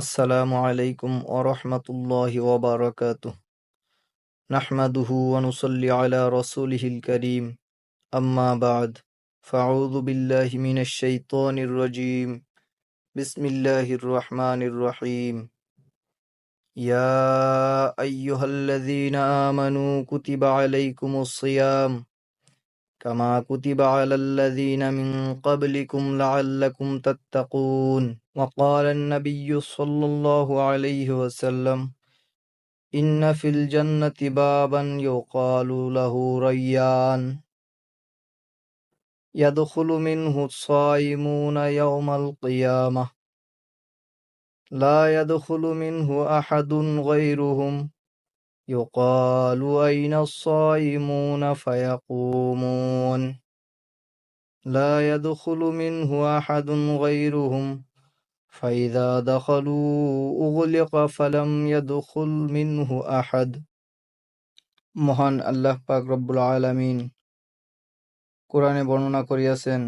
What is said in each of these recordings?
আসসালামু আলাইকুম ওয়া রাহমাতুল্লাহি ওয়া বারাকাতুহু। নাহমাদুহু ওয়া নুসাল্লি আলা রাসূলিহিল কারীম। আম্মা বা'দ। ফাআউযু বিল্লাহি মিনাশ শাইতানির রাজীম। বিসমিল্লাহির রাহমানির রহিম। ইয়া আইয়ুহাল্লাযীনা আমানু কুতিবা আলাইকুমুস সিয়াম কামা কুতিবা আলাল লাযীনা মিন ক্বাবলিকুম লাআল্লাকুম তাত্তাকুন। ওয়া ক্বালান নাবিয়্যু সাল্লাল্লাহু আলাইহি ওয়াসাল্লাম إن في الجنة بابا يقال له ريان يدخل منه الصائمون يوم القيامة لا يدخل منه أحد غيرهم يقال أين الصائمون فيقومون لا يدخل منه أحد غيرهم فإذا دخلوا أغلق فلم يدخل منه أحد। মহান আল্লাহ পাক রব্বুল আলামিন কোরআনে বর্ণনা করিয়াছেন,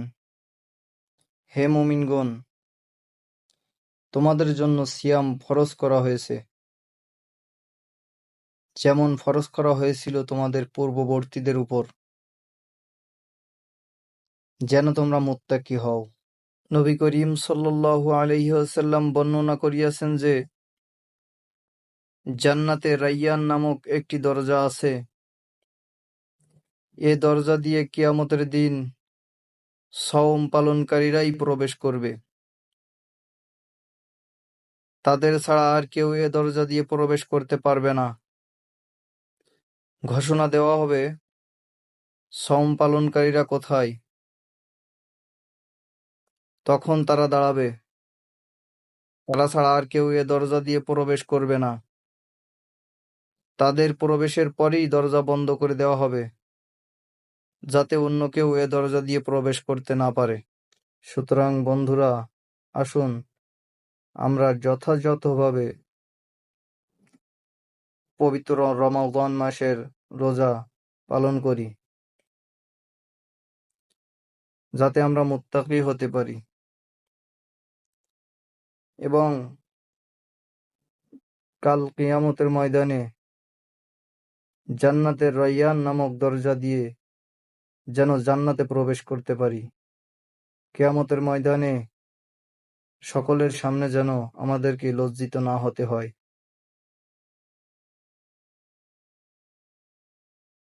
হে মুমিনগণ, তোমাদের জন্য সিয়াম ফরজ করা হয়েছে, যেমন ফরজ করা হয়েছিল তোমাদের পূর্ববর্তীদের উপর, যেন তোমরা মুত্তাকি হও। নবী করিম সাল্লাল্লাহু আলাইহি ওয়াসাল্লাম বর্ণনা করিয়াছেন যে, জান্নাতে রাইয়ান নামক একটি দরজা আছে। এ দরজা দিয়ে কিয়ামতের দিন সওম পালনকারীরাই প্রবেশ করবে। তাদের ছাড়া আর কেউ এ দরজা দিয়ে প্রবেশ করতে পারবে না। ঘোষণা দেওয়া হবে, সওম পালনকারীরা কোথায়? তখন তারা দাঁড়াবে, তারা ছাড়া আর কেউ এ দরজা দিয়ে প্রবেশ করবে না। তাদের প্রবেশের পরেই দরজা বন্ধ করে দেওয়া হবে, যাতে অন্য কেউ এ দরজা দিয়ে প্রবেশ করতে না পারে। সুতরাং বন্ধুরা, আসুন আমরা যথাযথভাবে পবিত্র রমাদান মাসের রোজা পালন করি, যাতে আমরা মুত্তাকি হতে পারি এবং কাল কিয়ামতের ময়দানে জান্নাতের রায়্যান নামক দরজা দিয়ে যেন জান্নাতে প্রবেশ করতে পারি। কিয়ামতের ময়দানে সকলের সামনে যেন আমাদেরকে লজ্জিত না হতে হয়।